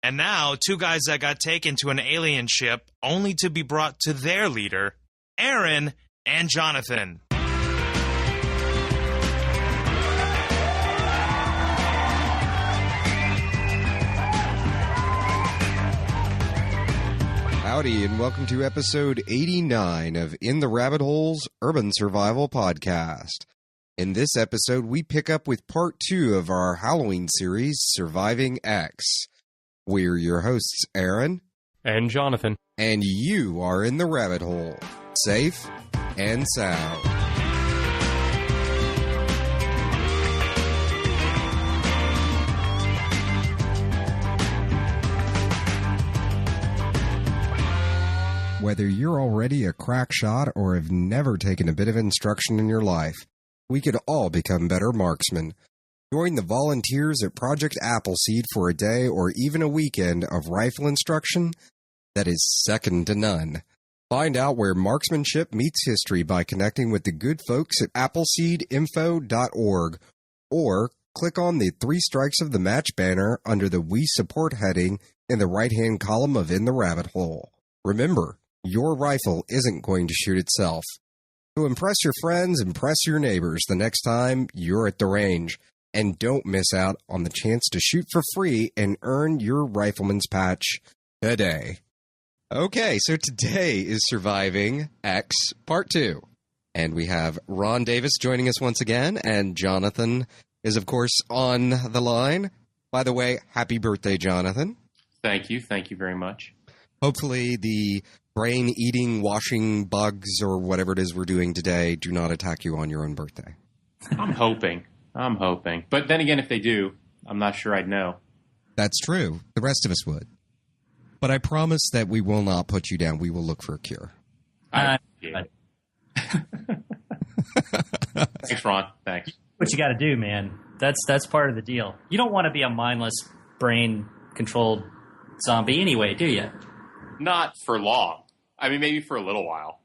And now, two guys that got taken to an alien ship only to be brought to their leader, Aaron and Jonathan. Howdy, and welcome to episode 89 of In the Rabbit Hole's Urban Survival Podcast. In this episode, we pick up with part 2 of our Halloween series, Surviving X. We're your hosts, Aaron. And Jonathan. And you are in the rabbit hole, safe and sound. Whether you're already a crack shot or have never taken a bit of instruction in your life, we could all become better marksmen. Join the volunteers at Project Appleseed for a day or even a weekend of rifle instruction that is second to none. Find out where marksmanship meets history by connecting with the good folks at appleseedinfo.org or click on the 3 Strikes of the Match banner under the We Support heading in the right-hand column of In the Rabbit Hole. Remember, your rifle isn't going to shoot itself. To impress your friends, impress your neighbors the next time you're at the range. And don't miss out on the chance to shoot for free and earn your rifleman's patch today. Okay, so today is Surviving X Part 2. And we have Ron Davis joining us once again, and Jonathan is, of course, on the line. By the way, happy birthday, Jonathan. Thank you very much. Hopefully the brain-eating, washing bugs or whatever it is we're doing today do not attack you on your own birthday. I'm hoping. But then again, if they do, I'm not sure I'd know. That's true. The rest of us would. But I promise that we will not put you down. We will look for a cure. Thanks, Ron. Thanks. What you got to do, man. That's part of the deal. You don't want to be a mindless, brain-controlled zombie anyway, do you? Not for long. I mean, maybe for a little while.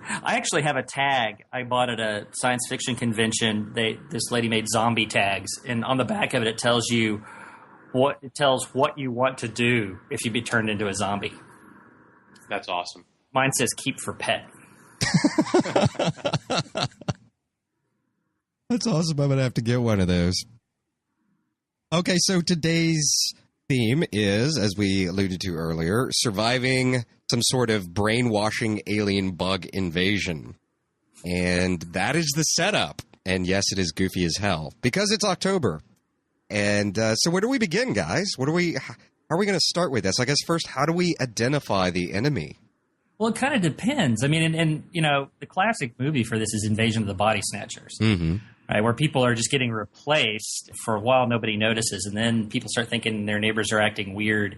I actually have a tag I bought at a science fiction convention. This lady made zombie tags, and on the back of it, it tells what you want to do if you be turned into a zombie. That's awesome. Mine says "keep for pet." That's awesome. I'm gonna have to get one of those. Okay, so today's theme is, as we alluded to earlier, surviving some sort of brainwashing alien bug invasion. And that is the setup. And yes, it is goofy as hell because it's October. And so where do we begin, guys? How are we going to start with this? I guess first, how do we identify the enemy? Well, it kind of depends. I mean, and you know, the classic movie for this is Invasion of the Body Snatchers. Mm-hmm. Right, where people are just getting replaced for a while, nobody notices, and then people start thinking their neighbors are acting weird,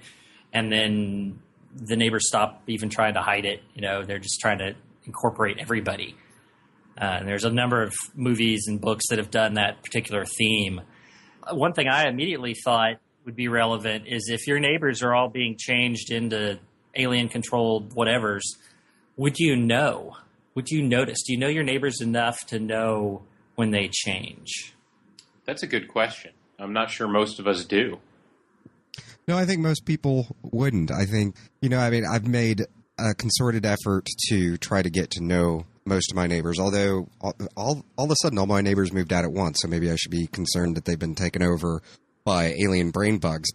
and then the neighbors stop even trying to hide it. You know, they're just trying to incorporate everybody. And there's a number of movies and books that have done that particular theme. One thing I immediately thought would be relevant is if your neighbors are all being changed into alien-controlled whatevers, would you know? Would you notice? Do you know your neighbors enough to know when they change? That's a good question. I'm not sure most of us do. No, I think most people wouldn't. I think, I've made a concerted effort to try to get to know most of my neighbors, although all of a sudden all my neighbors moved out at once, so maybe I should be concerned that they've been taken over by alien brain bugs.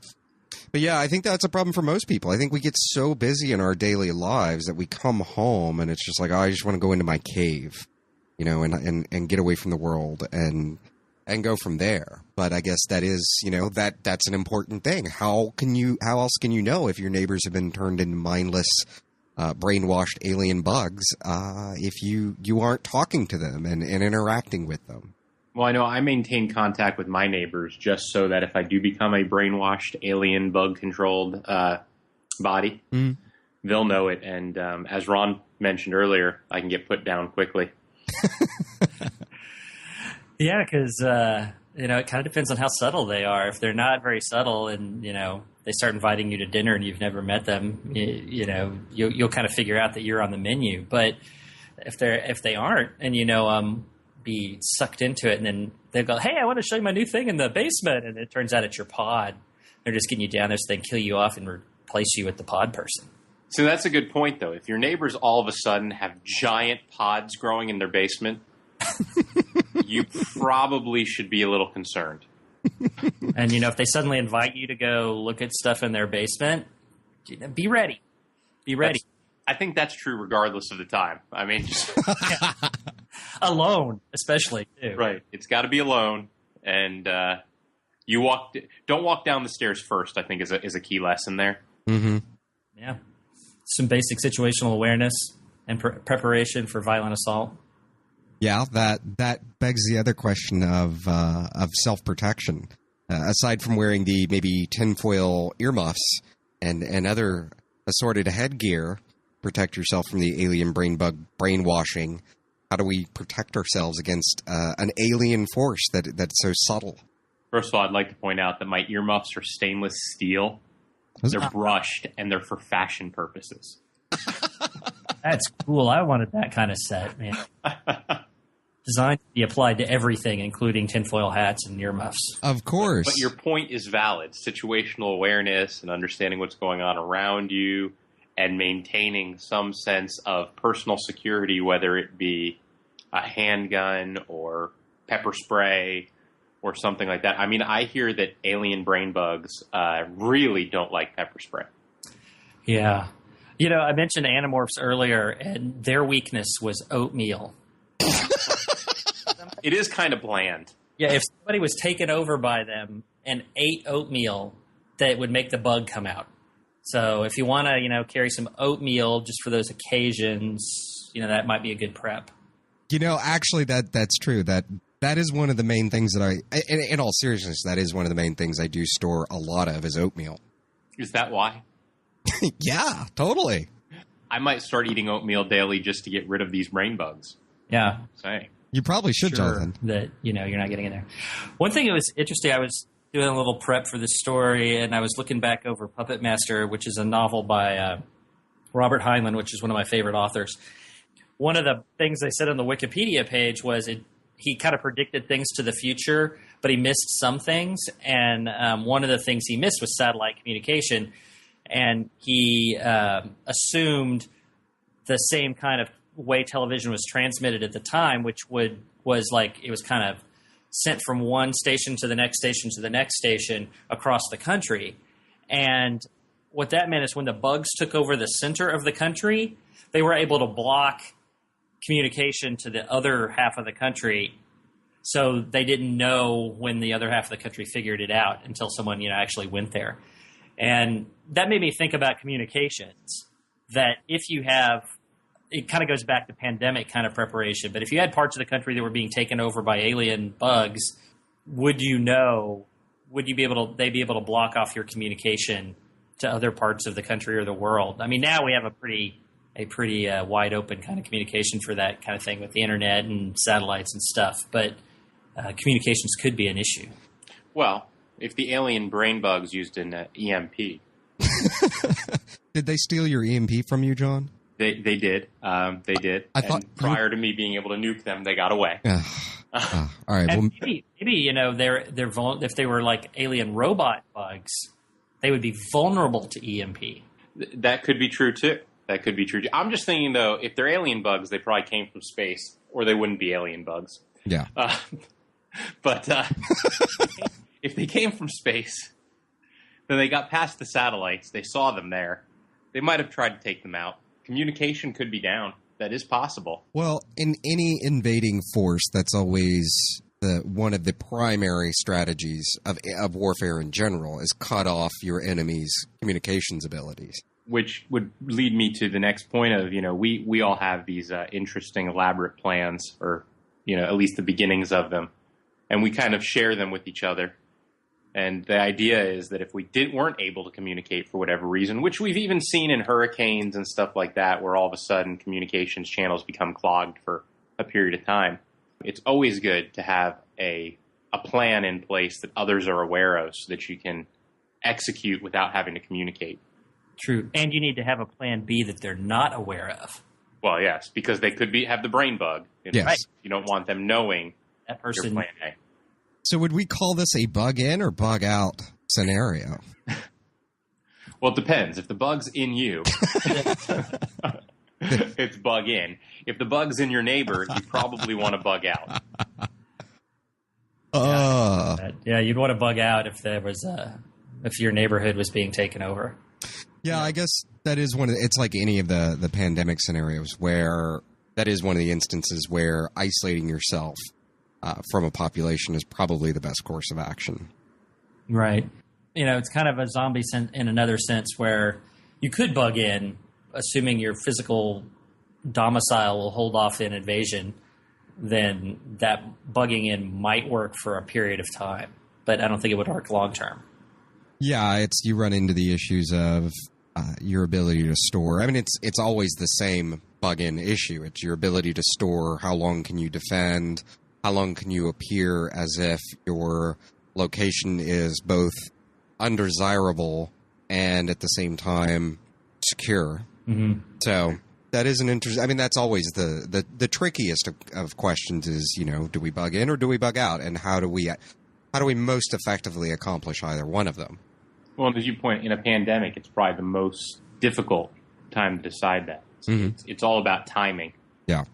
But yeah, I think that's a problem for most people. I think we get so busy in our daily lives that we come home and it's just like, oh, I just want to go into my cave. And get away from the world and go from there. But I guess that is, that's an important thing. How else can you know if your neighbors have been turned into mindless, brainwashed alien bugs if you aren't talking to them and interacting with them? Well, I know I maintain contact with my neighbors just so that if I do become a brainwashed alien bug-controlled body, they'll know it. And as Ron mentioned earlier, I can get put down quickly. Yeah, because it kind of depends on how subtle they are. If they're not very subtle, and they start inviting you to dinner and you've never met them, you'll kind of figure out that you're on the menu. But if they aren't, and be sucked into it, and then they'll go, "Hey, I want to show you my new thing in the basement," and it turns out it's your pod. They're just getting you down there so they can kill you off and replace you with the pod person. So that's a good point, though. If your neighbors all of a sudden have giant pods growing in their basement, you probably should be a little concerned. And, if they suddenly invite you to go look at stuff in their basement, be ready. Be ready. I think that's true regardless of the time. I mean, just alone, especially, too. Right. It's got to be alone. And don't walk down the stairs first, I think, is a key lesson there. Mm-hmm. Yeah. Some basic situational awareness and preparation for violent assault. Yeah, that begs the other question of self-protection. Aside from wearing the maybe tinfoil earmuffs and other assorted headgear, protect yourself from the alien brain bug brainwashing. How do we protect ourselves against an alien force that's so subtle? First of all, I'd like to point out that my earmuffs are stainless steel. They're brushed, and they're for fashion purposes. That's cool. I wanted that kind of set, man. Designed to be applied to everything, including tinfoil hats and earmuffs. Of course. But your point is valid. Situational awareness and understanding what's going on around you and maintaining some sense of personal security, whether it be a handgun or pepper spray or something like that. I mean, I hear that alien brain bugs really don't like pepper spray. Yeah. I mentioned Animorphs earlier, and their weakness was Oat Meal. It is kind of bland. Yeah, if somebody was taken over by them and ate oatmeal, that would make the bug come out. So if you want to, carry some oatmeal just for those occasions, that might be a good prep. Actually, that's true. That is one of the main things that in all seriousness, that is one of the main things I do store a lot of is oatmeal. Is that why? Yeah, totally. I might start eating oatmeal daily just to get rid of these brain bugs. Yeah. Say. You probably should, sure Jonathan. That, you're not getting in there. One thing that was interesting, I was doing a little prep for this story, and I was looking back over Puppet Master, which is a novel by Robert Heinlein, which is one of my favorite authors. One of the things they said on the Wikipedia page was he kind of predicted things to the future, but he missed some things. And one of the things he missed was satellite communication. And he assumed the same kind of way television was transmitted at the time, which was like it was kind of sent from one station to the next station to the next station across the country. And what that meant is when the bugs took over the center of the country, they were able to block communication to the other half of the country. So they didn't know when the other half of the country figured it out until someone, actually went there. And that made me think about communications, that if you have, it kind of goes back to pandemic kind of preparation, but if you had parts of the country that were being taken over by alien bugs, would you be able to block off your communication to other parts of the country or the world? I mean, now we have a pretty wide open kind of communication for that kind of thing with the internet and satellites and stuff, but communications could be an issue. Well, if the alien brain bugs used an EMP. Did they steal your EMP from you, John? They did. They did. I thought prior to me being able to nuke them, they got away. All right. And maybe they're if they were like alien robot bugs, they would be vulnerable to EMP. That could be true too. I'm just thinking though, if they're alien bugs, they probably came from space, or they wouldn't be alien bugs. Yeah. But if they came from space, then they got past the satellites. They saw them there. They might have tried to take them out. Communication could be down. That is possible. Well, in any invading force, that's always one of the primary strategies of warfare in general is cut off your enemy's communications abilities. Which would lead me to the next point of, we all have these interesting, elaborate plans, or, at least the beginnings of them. And we kind of share them with each other. And the idea is that if we weren't able to communicate for whatever reason, which we've even seen in hurricanes and stuff like that, where all of a sudden communications channels become clogged for a period of time, it's always good to have a plan in place that others are aware of so that you can execute without having to communicate. True. And you need to have a plan B that they're not aware of. Well, yes, because they could have the brain bug. Yes. Right. You don't want them knowing that person. your plan A. So would we call this a bug in or bug out scenario? Well, it depends. If the bug's in you, it's bug in. If the bug's in your neighbor, you probably want to bug out. Yeah, you'd want to bug out if there was if your neighborhood was being taken over. Yeah, I guess that is it's like any of the pandemic scenarios where that is one of the instances where isolating yourself from a population is probably the best course of action. Right. It's kind of a zombie in another sense where you could bug in, assuming your physical domicile will hold off an invasion, then that bugging in might work for a period of time. But I don't think it would work long term. Yeah, you run into the issues of your ability to store. I mean, it's always the same bug-in issue. It's your ability to store. How long can you defend? How long can you appear as if your location is both undesirable and at the same time secure? Mm-hmm. So that is an interesting. I mean, that's always the trickiest of questions. Is do we bug in or do we bug out, and how do we most effectively accomplish either one of them? Well, as you point, in a pandemic, it's probably the most difficult time to decide that. It's all about timing. Yeah.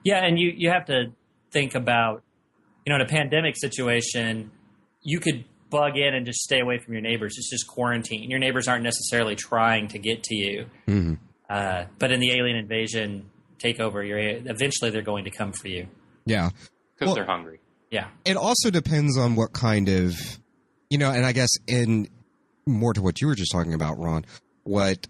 Yeah, and you have to think about, in a pandemic situation, you could bug in and just stay away from your neighbors. It's just quarantine. Your neighbors aren't necessarily trying to get to you. Mm-hmm. But in the alien invasion takeover, eventually they're going to come for you. Yeah. Because they're hungry. Yeah. It also depends on what kind of, and I guess in more to what you were just talking about, Ron, what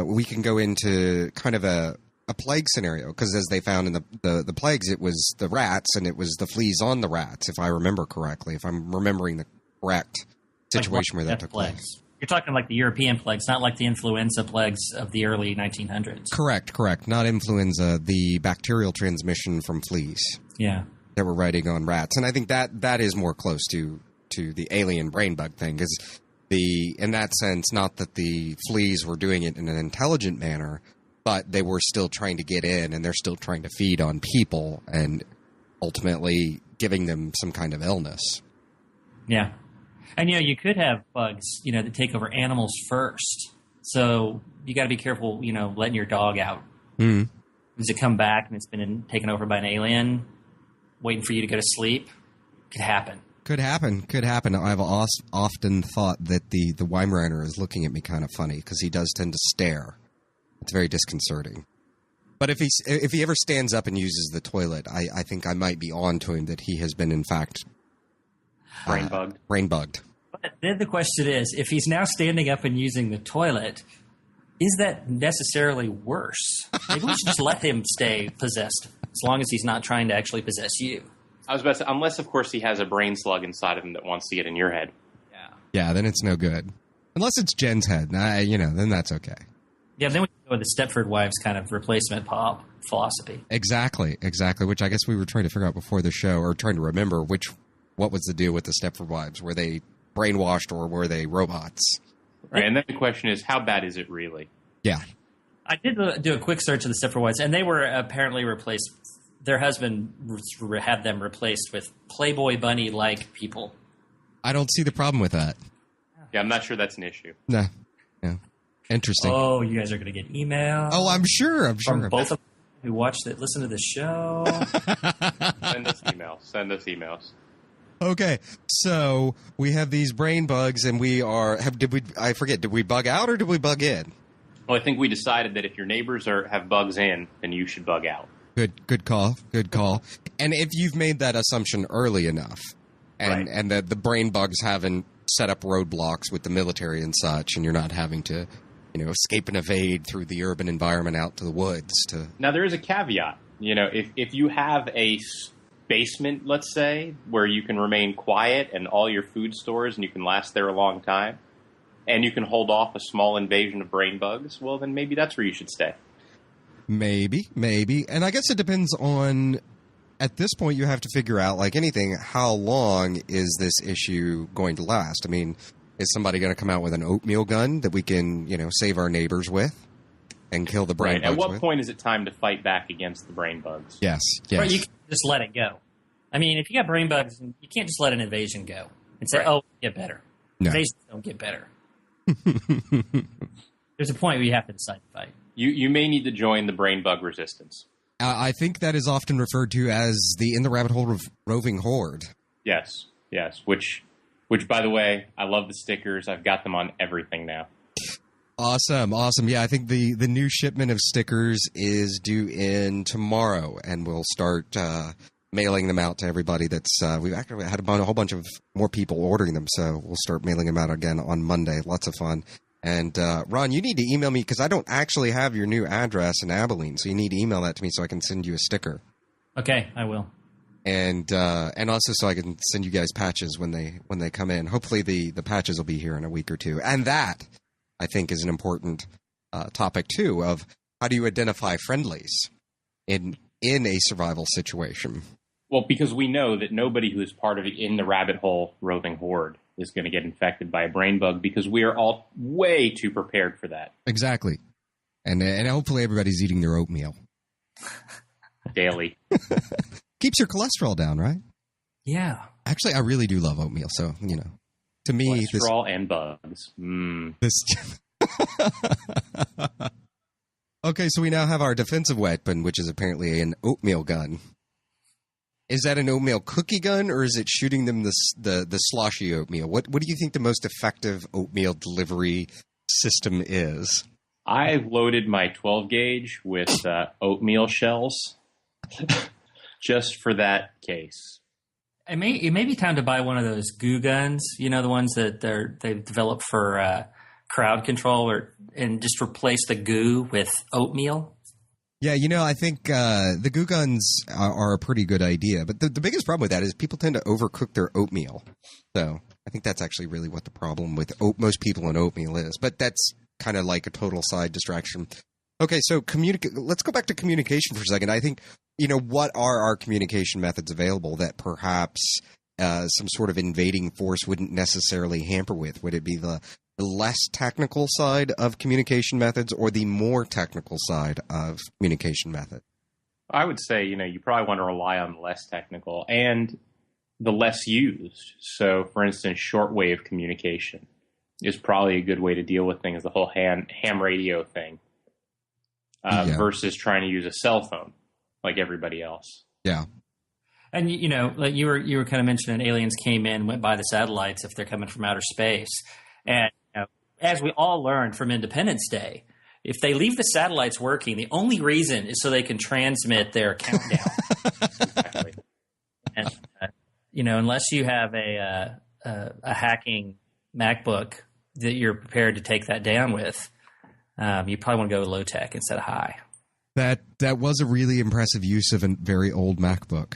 we can go into kind of a plague scenario, because as they found in the plagues, it was the rats and it was the fleas on the rats, if I remember correctly, if I'm remembering the correct situation where that took place. You're talking like the European plagues, not like the influenza plagues of the early 1900s. Correct. Not influenza, the bacterial transmission from fleas. Yeah. That were riding on rats. And I think that is more close to the alien brain bug thing, because in that sense, not that the fleas were doing it in an intelligent manner, but they were still trying to get in, and they're still trying to feed on people and ultimately giving them some kind of illness. Yeah. And, you could have bugs, that take over animals first. So you got to be careful, letting your dog out. Mm-hmm. Does it come back and it's been taken over by an alien waiting for you to go to sleep? Could happen. Could happen. I've often thought that the Weimaraner is looking at me kind of funny, because he does tend to stare. It's very disconcerting. But if he ever stands up and uses the toilet, I think I might be on to him that he has been, in fact, brain bugged. But then the question is, if he's now standing up and using the toilet, is that necessarily worse? Maybe we should just let him stay possessed, as long as he's not trying to actually possess you. I was about to say, unless, of course, he has a brain slug inside of him that wants to get in your head. Yeah, then it's no good. Unless it's Jen's head, then that's okay. Yeah, then we go with the Stepford Wives kind of replacement pop philosophy. Exactly, which I guess we were trying to figure out before the show, or trying to remember what was the deal with the Stepford Wives? Were they brainwashed or were they robots? Right, and then the question is, how bad is it really? Yeah. I did do a quick search of the Stepford Wives, and they were apparently replaced. Their husband had them replaced with Playboy Bunny-like people. I don't see the problem with that. Yeah, I'm not sure that's an issue. No. Yeah. Interesting. Oh, you guys are going to get email. Oh, I'm sure. From both of them who listen to the show. Send us emails. Okay, so we have these brain bugs, and did we bug out or did we bug in? Well, I think we decided that if your neighbors have bugs in, then you should bug out. Good call. And if you've made that assumption early enough, and that the brain bugs haven't set up roadblocks with the military and such, and you're not having to, escape and evade through the urban environment out to the woods. Now, there is a caveat. If you have a basement, let's say, where you can remain quiet and all your food stores, and you can last there a long time, and you can hold off a small invasion of brain bugs, well, then maybe that's where you should stay. Maybe. And I guess it depends on, at this point, you have to figure out, like anything, how long is this issue going to last? I mean, is somebody going to come out with an Oat Meal gun that we can, save our neighbors with and kill the brain bugs with? At what point is it time to fight back against the brain bugs? Yes. Right, you can't just let it go. I mean, if you got brain bugs, you can't just let an invasion go and say, "Oh, get better." No. They don't get better. There's a point where you have to decide to fight. You may need to join the brain bug resistance. I think that is often referred to as the In the Rabbit Hole roving horde. Yes. Which, by the way, I love the stickers. I've got them on everything now. Awesome. Yeah, I think the new shipment of stickers is due in tomorrow, and we'll start mailing them out to everybody. We've actually had a whole bunch of more people ordering them, so we'll start mailing them out again on Monday. Lots of fun. And Ron, you need to email me because I don't actually have your new address in Abilene, so you need to email that to me so I can send you a sticker. Okay, I will. And also so I can send you guys patches when they come in. Hopefully the patches will be here in a week or two. And that, I think, is an important topic too of how do you identify friendlies in a survival situation. Well, because we know that nobody who is part of In the Rabbit Hole roving horde is going to get infected by a brain bug because we are all way too prepared for that. Exactly. And hopefully everybody's eating their oatmeal. Daily. Keeps your cholesterol down, right? Yeah. Actually, I really do love oatmeal, so, to me... Cholesterol and bugs. Okay, so we now have our defensive weapon, which is apparently an oatmeal gun. Is that an oatmeal cookie gun, or is it shooting them the sloshy oatmeal? What do you think the most effective oatmeal delivery system is? I loaded my 12 gauge with oatmeal shells just for that case. It may be time to buy one of those goo guns. The ones that they've developed for crowd control, and just replace the goo with oatmeal. Yeah, I think the goo guns are a pretty good idea. But the biggest problem with that is people tend to overcook their oatmeal. So I think that's actually really what the problem with most people in oatmeal is. But that's kind of like a total side distraction. Okay, so let's go back to communication for a second. I think, what are our communication methods available that perhaps some sort of invading force wouldn't necessarily hamper with? Would it be the less technical side of communication methods or the more technical side of communication method? I would say, you probably want to rely on the less technical and the less used. So, for instance, shortwave communication is probably a good way to deal with things, the whole ham radio thing, versus trying to use a cell phone like everybody else. Yeah. And, like you were kind of mentioning aliens came in, went by the satellites if they're coming from outer space. And as we all learned from Independence Day, if they leave the satellites working, the only reason is so they can transmit their countdown. Exactly. And, unless you have a hacking MacBook that you're prepared to take that down with, you probably want to go low tech instead of high. That was a really impressive use of a very old MacBook.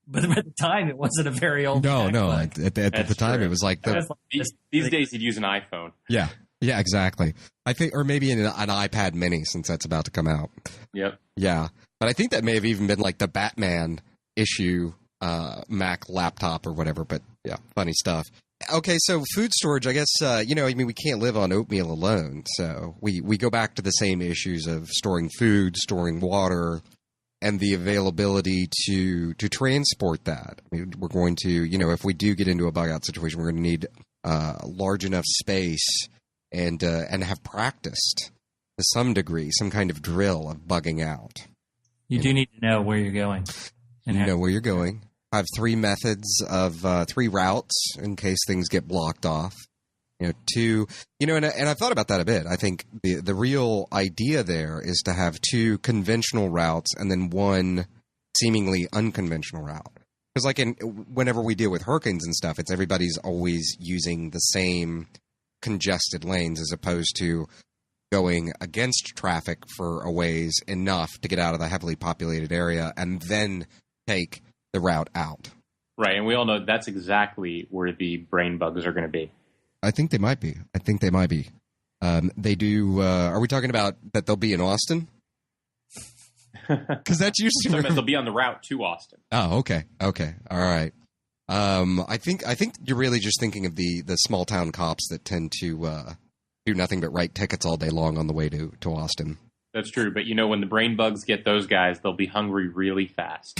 But at the time, it wasn't a very old MacBook. No. At the time, it was like these days you'd use an iPhone. Yeah, exactly. I think, or maybe an iPad Mini, since that's about to come out. Yep. Yeah, but I think that may have even been like the Batman issue Mac laptop or whatever. But yeah, funny stuff. Okay, so food storage, I guess, we can't live on oatmeal alone. So we go back to the same issues of storing food, storing water, and the availability to transport that. I mean, we're going to, if we do get into a bug out situation, we're going to need large enough space and have practiced to some degree, some kind of drill of bugging out. You do need to know where you're going. Know where you're going. I have 3 methods of 3 routes in case things get blocked off. And I've thought about that a bit. I think the real idea there is to have 2 conventional routes and then 1 seemingly unconventional route. Because whenever we deal with hurricanes and stuff, it's everybody's always using the same congested lanes as opposed to going against traffic for a ways enough to get out of the heavily populated area and then take the route out. Right, and we all know that's exactly where the brain bugs are going to be. I think they might be. They do. Are we talking about that they'll be in Austin? Because that's usually they'll be on the route to Austin. Oh, okay, all right. I think you're really just thinking of the small town cops that tend to do nothing but write tickets all day long on the way to Austin. That's true, but when the brain bugs get those guys, they'll be hungry really fast.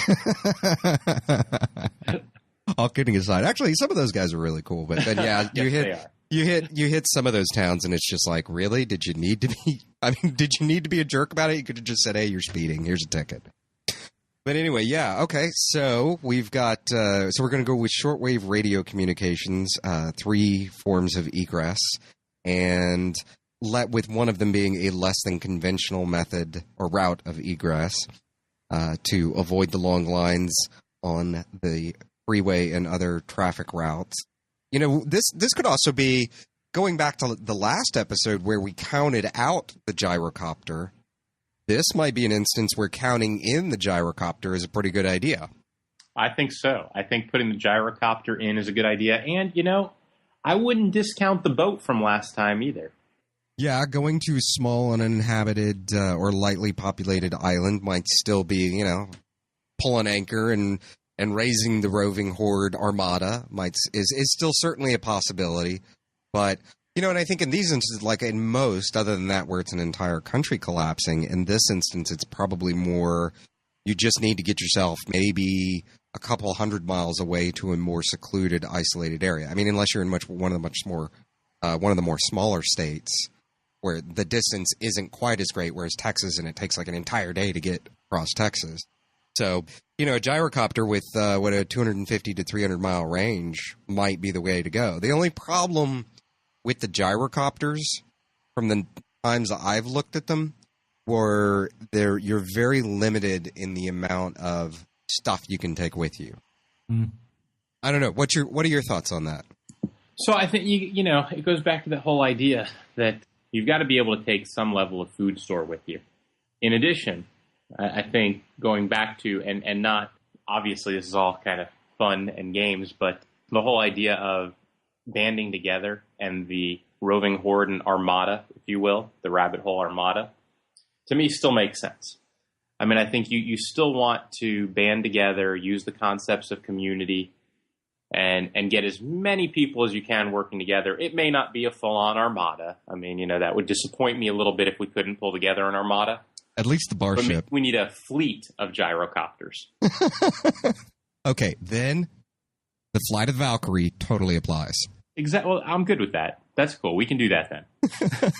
All kidding aside, actually, some of those guys are really cool. But yeah, yes, You hit some of those towns, and it's just like, really? Did you need to be? I mean, did you need to be a jerk about it? You could have just said, "Hey, you're speeding. Here's a ticket." But anyway, yeah, okay. So we've got. So we're going to go with shortwave radio communications, 3 forms of egress, and with one of them being a less than conventional method or route of egress to avoid the long lines on the freeway and other traffic routes. You know, this could also be going back to the last episode where we counted out the gyrocopter. This might be an instance where counting in the gyrocopter is a pretty good idea. I think so. I think putting the gyrocopter in is a good idea. And, you know, I wouldn't discount the boat from last time either. Yeah, going to a small, uninhabited or lightly populated island might still be, you know, pull an anchor and raising the roving horde armada is still certainly a possibility. But, you know, and I think in these instances, like in most, other than that where it's an entire country collapsing, in this instance it's probably more you just need to get yourself maybe a couple 100 miles away to a more secluded, isolated area. I mean, unless you're in one of the more smaller states where the distance isn't quite as great, whereas Texas, and it takes like an entire day to get across Texas. So, you know, a gyrocopter with a 250 to 300 mile range might be the way to go. The only problem with the gyrocopters from the times I've looked at them were you're very limited in the amount of stuff you can take with you. Mm. I don't know. What are your thoughts on that? So I think, you know, it goes back to the whole idea that you've got to be able to take some level of food store with you. In addition, I think going back to, and not, obviously this is all kind of fun and games, but the whole idea of banding together and the roving horde and armada, if you will, the rabbit hole armada, to me still makes sense. I mean, I think you still want to band together, use the concepts of community, and get as many people as you can working together. It may not be a full-on armada. I mean, you know, that would disappoint me a little bit if we couldn't pull together an armada. At least the bar ship. We need a fleet of gyrocopters. Okay, then the Flight of Valkyrie totally applies. Exactly. Well, I'm good with that. That's cool. We can do that then.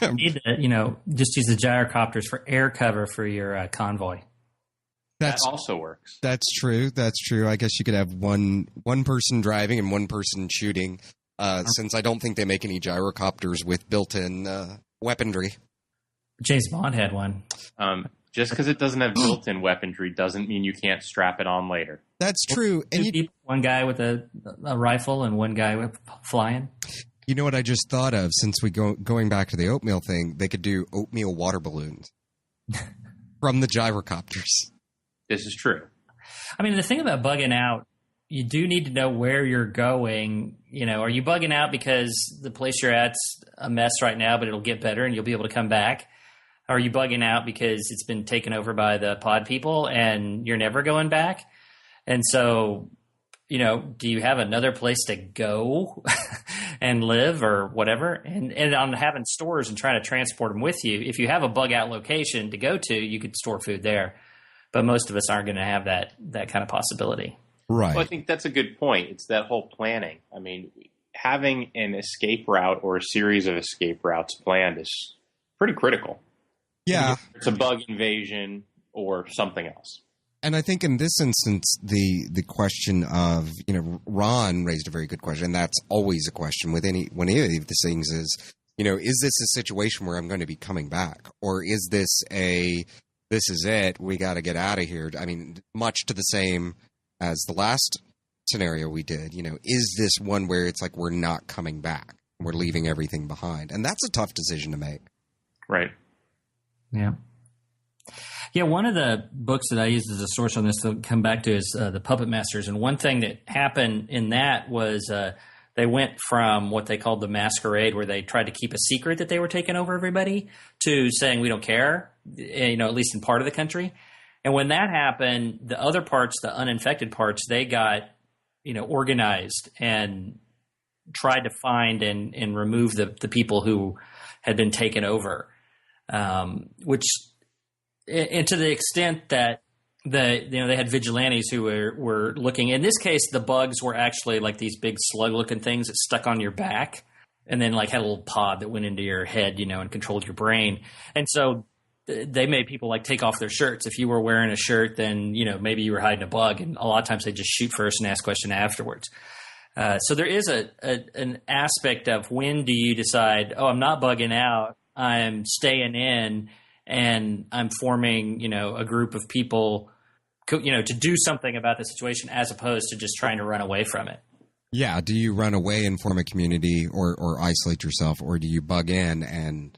You need to, you know, just use the gyrocopters for air cover for your convoy. That also works. That's true. That's true. I guess you could have one person driving and one person shooting, since I don't think they make any gyrocopters with built-in weaponry. James Bond had one. Just because it doesn't have built-in weaponry doesn't mean you can't strap it on later. That's true. And one guy with a rifle and one guy with flying. You know what I just thought of? Since going back to the Oat Meal thing, they could do Oat Meal water balloons from the gyrocopters. This is true. I mean, the thing about bugging out, you do need to know where you're going. You know, are you bugging out because the place you're at's a mess right now, but it'll get better and you'll be able to come back? Are you bugging out because it's been taken over by the pod people and you're never going back? And so, you know, do you have another place to go and live or whatever? And on having stores and trying to transport them with you, if you have a bug out location to go to, you could store food there. But most of us aren't going to have that kind of possibility. Right. Well, I think that's a good point. It's that whole planning. I mean, having an escape route or a series of escape routes planned is pretty critical. Yeah. It's a bug invasion or something else. And I think in this instance, the question of, you know, Ron raised a very good question. And that's always a question with any of these things is, you know, is this a situation where I'm going to be coming back? Or is this this is it, we got to get out of here? I mean, much to the same as the last scenario we did, you know, is this one where it's like we're not coming back? We're leaving everything behind. And that's a tough decision to make. Right. Yeah. Yeah, one of the books that I used as a source on this to come back to is The Puppet Masters. And one thing that happened in that was they went from what they called the masquerade, where they tried to keep a secret that they were taking over everybody, to saying we don't care, you know, at least in part of the country. And when that happened, the other parts, the uninfected parts, they got, you know, organized and tried to find and remove the people who had been taken over, which – and to the extent that they had vigilantes who were looking. In this case, the bugs were actually like these big slug-looking things that stuck on your back, and then like had a little pod that went into your head, and controlled your brain. And so they made people like take off their shirts. If you were wearing a shirt, then, maybe you were hiding a bug. And a lot of times they just shoot first and ask question afterwards. So there is an aspect of when do you decide, oh, I'm not bugging out, I'm staying in, and I'm forming, a group of people, to do something about the situation as opposed to just trying to run away from it. Yeah. Do you run away and form a community or isolate yourself, or do you bug in and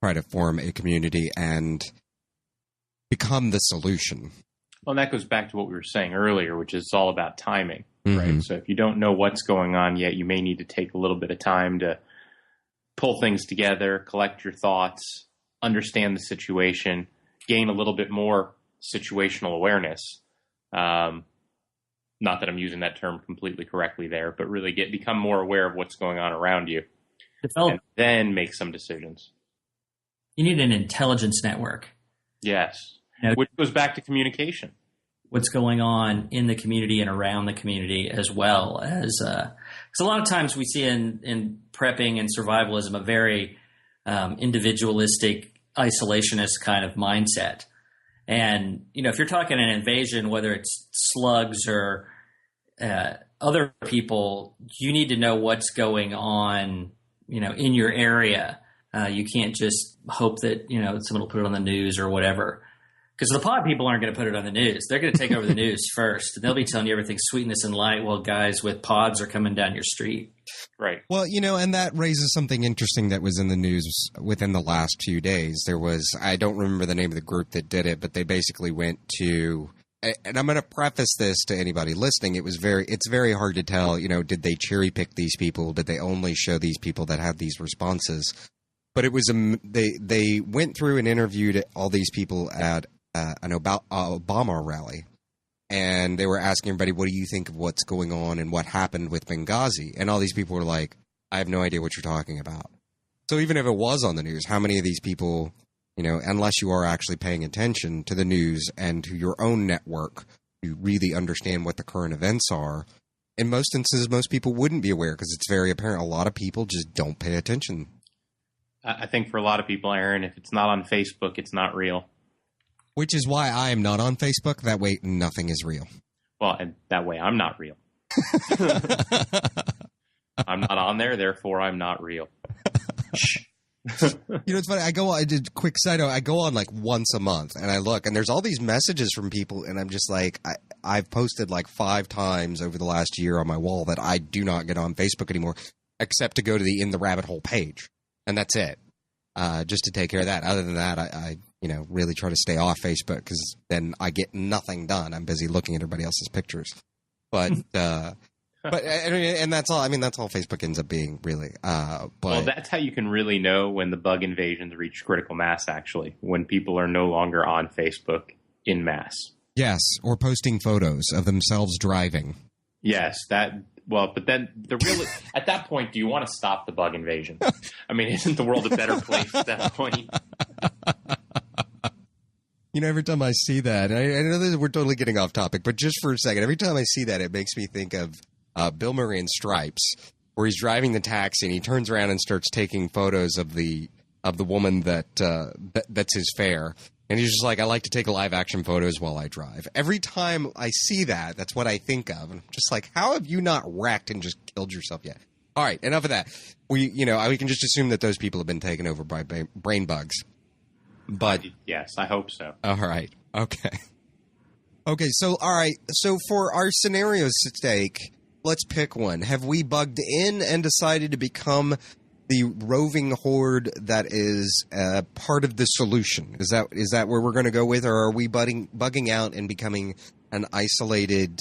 try to form a community and become the solution? Well, and that goes back to what we were saying earlier, which is all about timing, Mm-hmm. right? So if you don't know what's going on yet, you may need to take a little bit of time to pull things together, collect your thoughts, understand the situation, gain a little bit more situational awareness. Not that I'm using that term completely correctly there, but really become more aware of what's going on around you, and then make some decisions. You need an intelligence network. Yes. Which goes back to communication. What's going on in the community and around the community, as well as because a lot of times we see in prepping and survivalism a very individualistic, isolationist kind of mindset. And if you're talking an invasion, whether it's slugs or other people, you need to know what's going on in your area. You can't just hope that someone will put it on the news or whatever. Because the pod people aren't going to put it on the news. They're going to take over the news first. And they'll be telling you everything's sweetness and light while guys with pods are coming down your street. Right. Well, and that raises something interesting that was in the news within the last few days. There was, I don't remember the name of the group that did it, but they basically went to, and I'm going to preface this to anybody listening. It's very hard to tell, did they cherry pick these people? Did they only show these people that had these responses? But it was, they went through and interviewed all these people at an Obama rally, and they were asking everybody, what do you think of what's going on and what happened with Benghazi? And all these people were like, I have no idea what you're talking about. So even if it was on the news, how many of these people, unless you are actually paying attention to the news and to your own network, you really understand what the current events are. In most instances, most people wouldn't be aware because it's very apparent. A lot of people just don't pay attention. I think for a lot of people, Aaron, if it's not on Facebook, it's not real. Which is why I am not on Facebook. That way, nothing is real. Well, and that way, I'm not real. I'm not on there, therefore I'm not real. It's funny. I did quick side note. I go on like once a month, and I look, and there's all these messages from people, and I'm just like, I've posted like 5 times over the last year on my wall that I do not get on Facebook anymore, except to go to the In the Rabbit Hole page, and that's it. Just to take care of that. Other than that, I really try to stay off Facebook because then I get nothing done. I'm busy looking at everybody else's pictures. But and that's all. I mean, that's all Facebook ends up being, really. But that's how you can really know when the bug invasions reach critical mass. Actually, when people are no longer on Facebook in mass. Yes, or posting photos of themselves driving. Yes, that. Well, but then at that point, do you want to stop the bug invasion? I mean, isn't the world a better place at that point? Every time I see that, I know that we're totally getting off topic, but just for a second, every time I see that, it makes me think of Bill Murray in Stripes, where he's driving the taxi and he turns around and starts taking photos of the woman that's his fare. And he's just like, I like to take live action photos while I drive. Every time I see that, that's what I think of. And I'm just like, how have you not wrecked and just killed yourself yet? All right, enough of that. We can just assume that those people have been taken over by brain bugs. But yes, I hope so. All right. Okay. Okay. So, all right. So for our scenario's sake, let's pick one. Have we bugged in and decided to become the roving horde that is part of the solution? Is that where we're going to go with, or are we bugging out and becoming an isolated,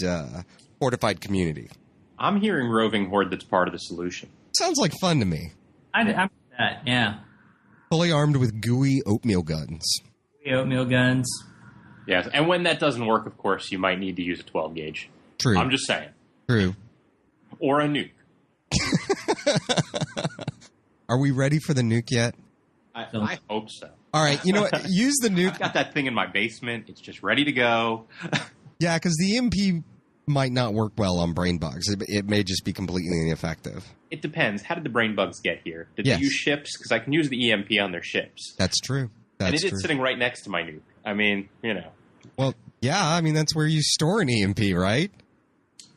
fortified community? I'm hearing roving horde that's part of the solution. Sounds like fun to me. I'm that, yeah. Fully armed with gooey oatmeal guns. Oatmeal guns. Yes, and when that doesn't work, of course, you might need to use a 12 gauge. True. I'm just saying. True. Or a nuke. Are we ready for the nuke yet? I hope so. All right, you know what? Use the nuke. I've got that thing in my basement. It's just ready to go. Yeah, because the EMP might not work well on brain bugs. It may just be completely ineffective. It depends. How did the brain bugs get here? Did Yes. they use ships? Because I can use the EMP on their ships. That's true. And That's it true. is sitting right next to my nuke. I mean, Well, yeah, I mean, that's where you store an EMP, right?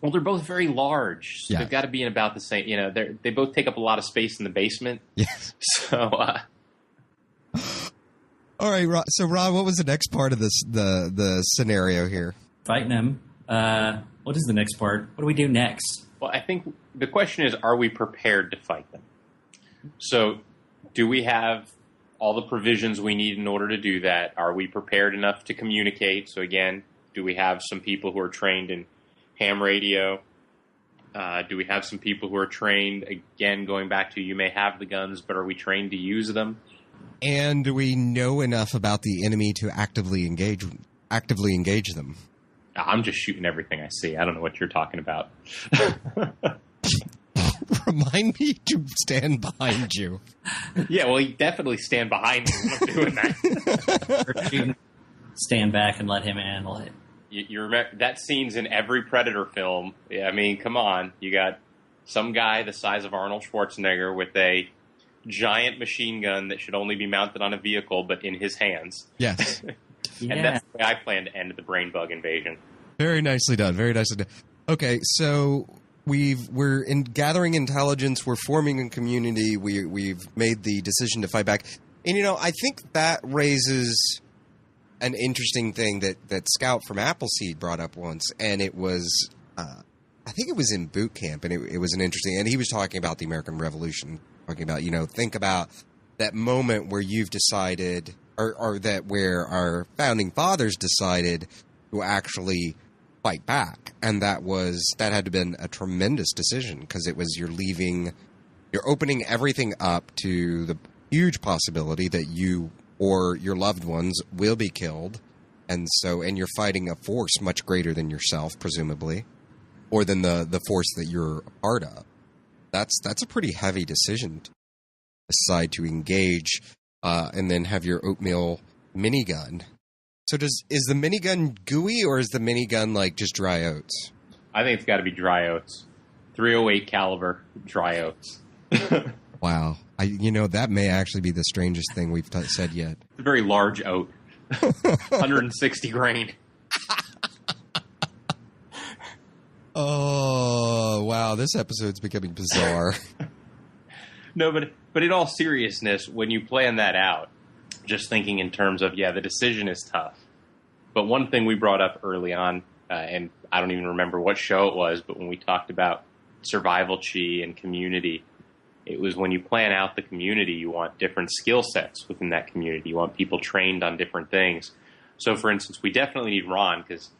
Well, they're both very large. So Yeah. they've got to be in about the same, they both take up a lot of space in the basement. Yes. So, All right, Rob. So, Rob, what was the next part of this the scenario here? Fighting them. What is the next part? What do we do next? well, I think the question is, are we prepared to fight them? So, do we have all the provisions we need in order to do that? Are we prepared enough to communicate? So, again, do we have some people who are trained in ham radio? Do we have some people who are trained, again, going back to you may have the guns, but are we trained to use them? And do we know enough about the enemy to actively engage them? I'm just shooting everything I see. I don't know what you're talking about. Remind me to stand behind you. Yeah, well, you definitely stand behind me when I'm doing that. Stand back and let him handle it. You remember that scene's in every Predator film. Yeah, I mean, come on. You got some guy the size of Arnold Schwarzenegger with a giant machine gun that should only be mounted on a vehicle, but in his hands. Yes. Yeah. And that's the way I plan to end the brain bug invasion. Very nicely done. Very nicely done. Okay, so we're gathering intelligence. We're forming a community. We've made the decision to fight back. And, I think that raises an interesting thing that Scout from Appleseed brought up once. And it was, I think it was in boot camp. And it was an interesting, and he was talking about the American Revolution, talking about, think about that moment where you've decided, or that where our founding fathers decided to actually fight back. And that had to have been a tremendous decision, because it was you're opening everything up to the huge possibility that you or your loved ones will be killed. And you're fighting a force much greater than yourself, presumably, or than the force that you're a part of. That's a pretty heavy decision to decide to engage, and then have your oatmeal minigun. So is the minigun gooey, or is the minigun like just dry oats? I think it's got to be dry oats. 308 caliber dry oats. Wow. That may actually be the strangest thing we've said yet. It's a very large oat. 160 grain. Oh, wow. This episode's becoming bizarre. No, but in all seriousness, when you plan that out, just thinking in terms of, the decision is tough. But one thing we brought up early on, and I don't even remember what show it was, but when we talked about survival chi and community, it was when you plan out the community, you want different skill sets within that community. You want people trained on different things. So, for instance, we definitely need Ron, because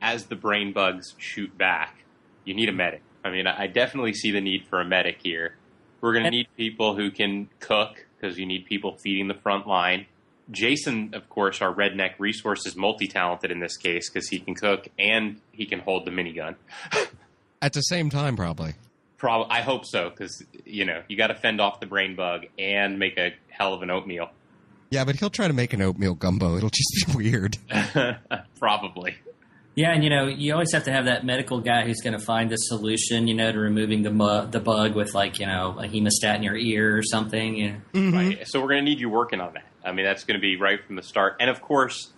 as the brain bugs shoot back, you need a medic. I mean, I definitely see the need for a medic here. We're going to need people who can cook, because you need people feeding the front line. Jason, of course, our redneck resource, is multi-talented in this case, because he can cook and he can hold the minigun. At the same time, probably. I hope so, because, you got to fend off the brain bug and make a hell of an oatmeal. Yeah, but he'll try to make an oatmeal gumbo. It'll just be weird. Probably. Yeah, and you always have to have that medical guy who's going to find the solution, to removing the bug with a hemostat in your ear or something. Mm-hmm. Right. So we're going to need you working on that. I mean, that's going to be right from the start. And of course,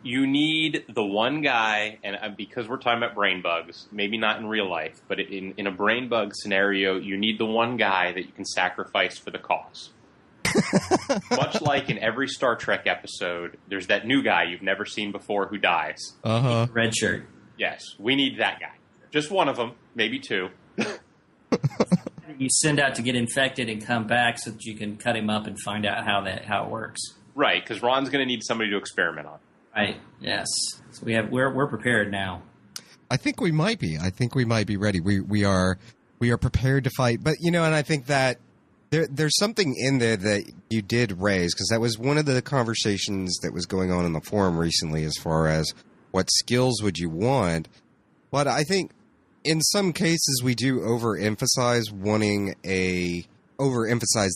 you need the one guy, and because we're talking about brain bugs, maybe not in real life, but in a brain bug scenario, you need the one guy that you can sacrifice for the cause. Much like in every Star Trek episode, there's that new guy you've never seen before who dies. Uh-huh. Red shirt. Yes, we need that guy. Just one of them, maybe two. You send out to get infected and come back so that you can cut him up and find out how it works. Right, because Ron's going to need somebody to experiment on. Right. Yes. So we're prepared now. I think we might be. I think we might be ready. We are prepared to fight. But and I think that there's something in there that you did raise, because that was one of the conversations that was going on in the forum recently, as far as what skills would you want. But I think in some cases we do overemphasize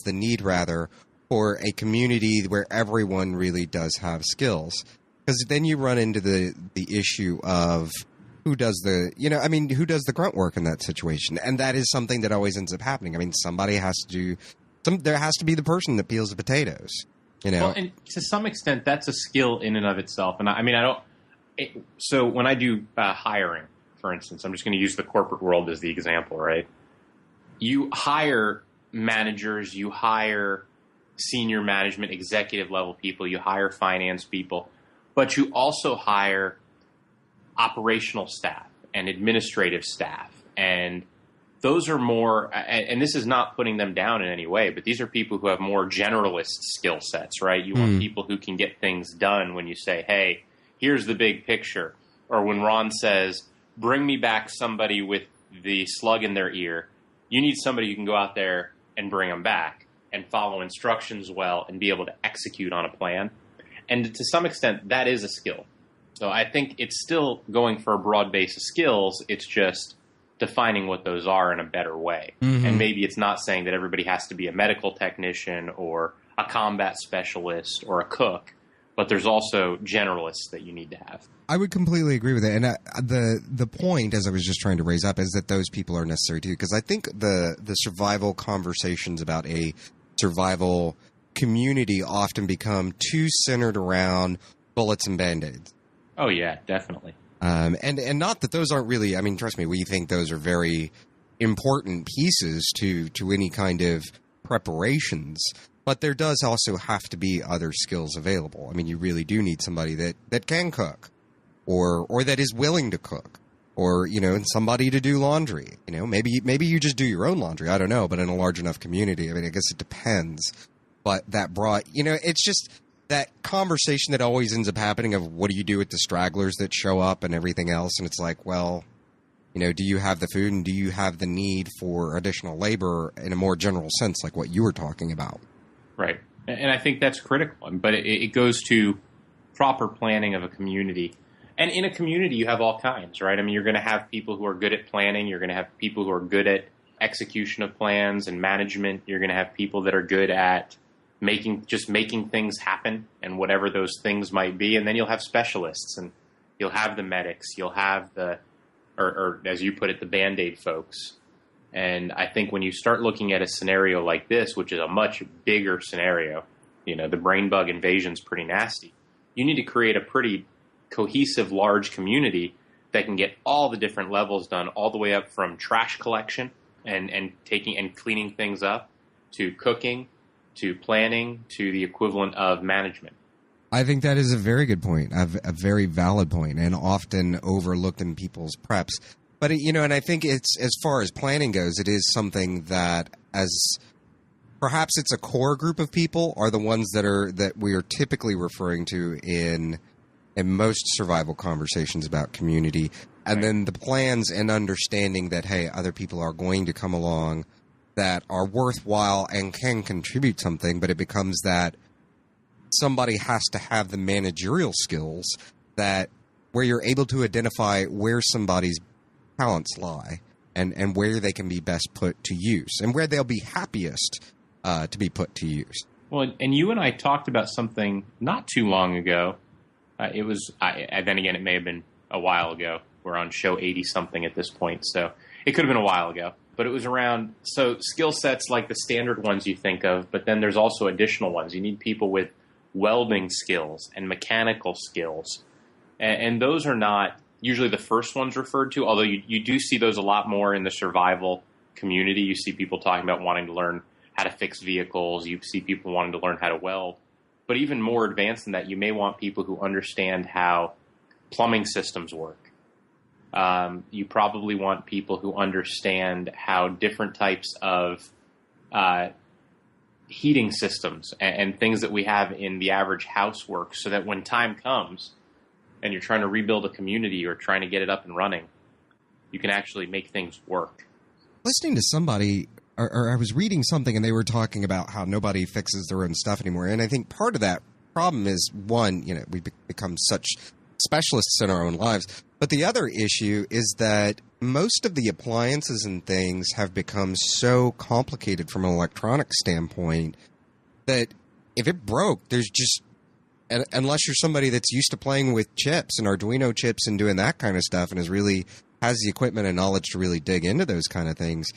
the need rather for a community where everyone really does have skills. Because then you run into the issue of who does who does the grunt work in that situation? And that is something that always ends up happening. I mean, somebody has to do there has to be the person that peels the potatoes, Well, and to some extent, that's a skill in and of itself. And so when I do hiring, for instance, I'm just going to use the corporate world as the example, right? You hire managers, you hire senior management, executive level people, you hire finance people, but you also hire operational staff and administrative staff. And those are more, and this is not putting them down in any way, but these are people who have more generalist skill sets, right? You want people who can get things done when you say, hey, here's the big picture. Or when Ron says, bring me back somebody with the slug in their ear, you need somebody who can go out there and bring them back and follow instructions well and be able to execute on a plan. And to some extent, that is a skill. So I think it's still going for a broad base of skills. It's just defining what those are in a better way. Mm-hmm. And maybe it's not saying that everybody has to be a medical technician or a combat specialist or a cook, but there's also generalists that you need to have. I would completely agree with it. And the point, as I was just trying to raise up, is that those people are necessary too. Because I think the survival conversations about a survival community often become too centered around bullets and Band-Aids. Oh, yeah, definitely. And not that those aren't really, I mean, trust me, we think those are very important pieces to any kind of preparations. But there does also have to be other skills available. I mean, you really do need somebody that can cook or that is willing to cook or, and somebody to do laundry. Maybe you just do your own laundry. I don't know. But in a large enough community, I mean, I guess it depends. But that brought, it's just that conversation that always ends up happening of what do you do with the stragglers that show up and everything else. And it's like, well, do you have the food and do you have the need for additional labor in a more general sense, like what you were talking about? Right. And I think that's critical. But it goes to proper planning of a community. And in a community, you have all kinds, right? I mean, you're going to have people who are good at planning. You're going to have people who are good at execution of plans and management. You're going to have people that are good at making things happen and whatever those things might be. And then you'll have specialists and you'll have the medics. You'll have or as you put it, the Band-Aid folks. And I think when you start looking at a scenario like this, which is a much bigger scenario, the brain bug invasion is pretty nasty. You need to create a pretty cohesive, large community that can get all the different levels done, all the way up from trash collection and taking and cleaning things up to cooking, to planning, to the equivalent of management. I think that is a very good point, a very valid point, and often overlooked in people's preps. But, and I think it's, as far as planning goes, it is something that perhaps it's a core group of people are the ones that we are typically referring to in most survival conversations about community. And right. Then the plans and understanding that, hey, other people are going to come along that are worthwhile and can contribute something, but it becomes that somebody has to have the managerial skills that where you're able to identify where somebody's talents lie and where they can be best put to use and where they'll be happiest to be put to use. Well, and you and I talked about something not too long ago. Then again, it may have been a while ago. We're on show 80-something at this point, so it could have been a while ago. But it was around, so skill sets like the standard ones you think of, but then there's also additional ones. You need people with welding skills and mechanical skills. And those are not usually the first ones referred to, although you do see those a lot more in the survival community. You see people talking about wanting to learn how to fix vehicles. You see people wanting to learn how to weld. But even more advanced than that, you may want people who understand how plumbing systems work. You probably want people who understand how different types of heating systems and things that we have in the average house work, so that when time comes and you're trying to rebuild a community or trying to get it up and running, you can actually make things work. Listening to somebody, or I was reading something and they were talking about how nobody fixes their own stuff anymore. And I think part of that problem is, one, we become such specialists in our own lives. But the other issue is that most of the appliances and things have become so complicated from an electronic standpoint that if it broke, there's just And unless you're somebody that's used to playing with chips and Arduino chips and doing that kind of stuff and has the equipment and knowledge to really dig into those kind of things,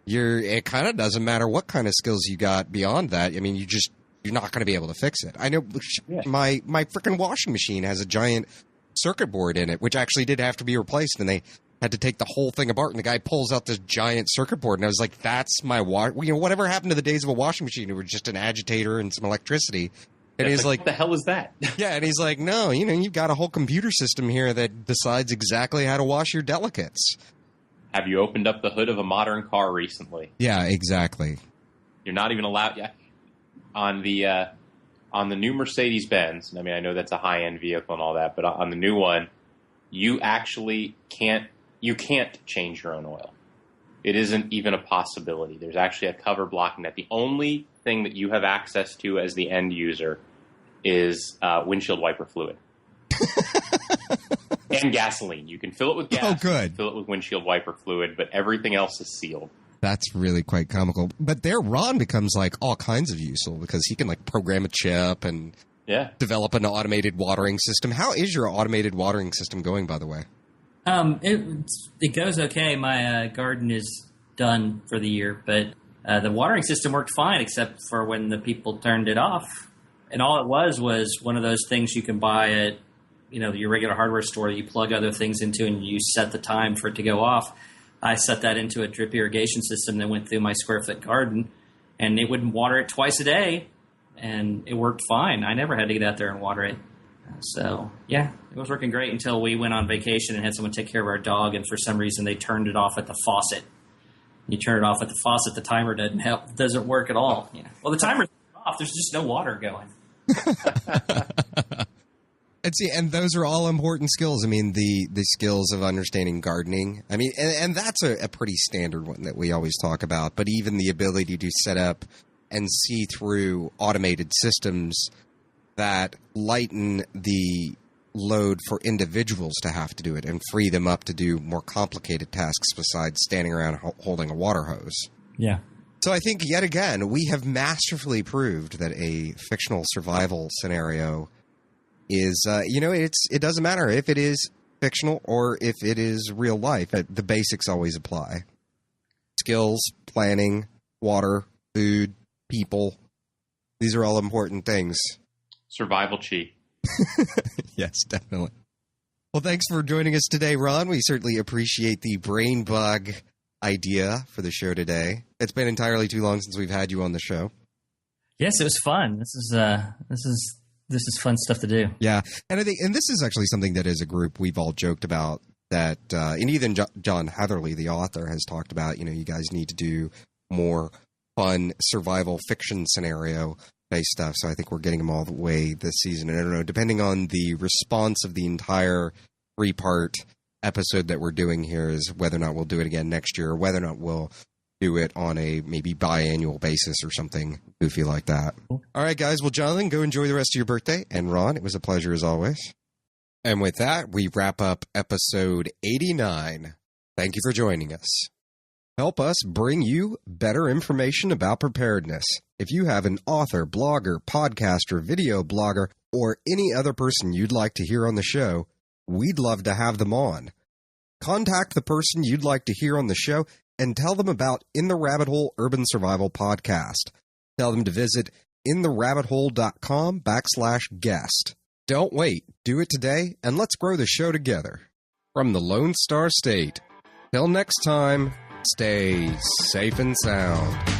it kind of doesn't matter what kind of skills you got beyond that. I mean, you're not going to be able to fix it. I know my freaking washing machine has a giant circuit board in it, which actually did have to be replaced, and they had to take the whole thing apart, and the guy pulls out this giant circuit board, and I was like, that's my whatever happened to the days of a washing machine? It was just an agitator and some electricity. And he's like, what the hell is that? Yeah, and he's like, no, you've got a whole computer system here that decides exactly how to wash your delicates. Have you opened up the hood of a modern car recently? Yeah, exactly. You're not even allowed on the new Mercedes-Benz. I mean, I know that's a high-end vehicle and all that, but on the new one, you actually can't change your own oil. It isn't even a possibility. There's actually a cover blocking that. The only thing that you have access to as the end user is windshield wiper fluid. And gasoline. You can fill it with gas. Oh, good. You can fill it with windshield wiper fluid, but everything else is sealed. That's really quite comical. But there, Ron becomes like all kinds of useful because he can like program a chip and develop an automated watering system. How is your automated watering system going, by the way? It goes okay. My garden is done for the year, but the watering system worked fine except for when the people turned it off. And all it was one of those things you can buy at your regular hardware store. You plug other things into and you set the time for it to go off. I set that into a drip irrigation system that went through my square foot garden, and it would water it twice a day, and it worked fine. I never had to get out there and water it. So, yeah, it was working great until we went on vacation and had someone take care of our dog, and for some reason they turned it off at the faucet. You turn it off at the faucet, the timer doesn't work at all. Yeah. Well, the timer's off. There's just no water going. And those are all important skills. I mean, the skills of understanding gardening. I mean, and that's a pretty standard one that we always talk about. But even the ability to set up and see through automated systems that lighten the load for individuals to have to do it and free them up to do more complicated tasks besides standing around holding a water hose. Yeah. So I think, yet again, we have masterfully proved that a fictional survival scenario is, it doesn't matter if it is fictional or if it is real life. The basics always apply. Skills, planning, water, food, people. These are all important things. Survival chi. Yes, definitely. Well, thanks for joining us today, Ron. We certainly appreciate the brain bug idea for the show today. It's been entirely too long since we've had you on the show. Yes, it was fun. This is fun stuff to do. Yeah, and I think, and this is actually something that as a group we've all joked about that, and even John Hatherley, the author, has talked about. You guys need to do more fun survival fiction scenario based stuff. So I think we're getting them all the way this season. And I don't know, depending on the response of the entire 3-part episode that we're doing here, is whether or not we'll do it again next year, or whether or not we'll do it on a maybe biannual basis or something goofy like that. Cool. All right, guys. Well, Jonathan, go enjoy the rest of your birthday. And Ron, it was a pleasure as always. And with that, we wrap up episode 89. Thank you for joining us. Help us bring you better information about preparedness. If you have an author, blogger, podcaster, video blogger, or any other person you'd like to hear on the show, we'd love to have them on. Contact the person you'd like to hear on the show and tell them about In the Rabbit Hole Urban Survival Podcast. Tell them to visit intherabbithole.com/guest. Don't wait. Do it today, and let's grow the show together. From the Lone Star State. Till next time, stay safe and sound.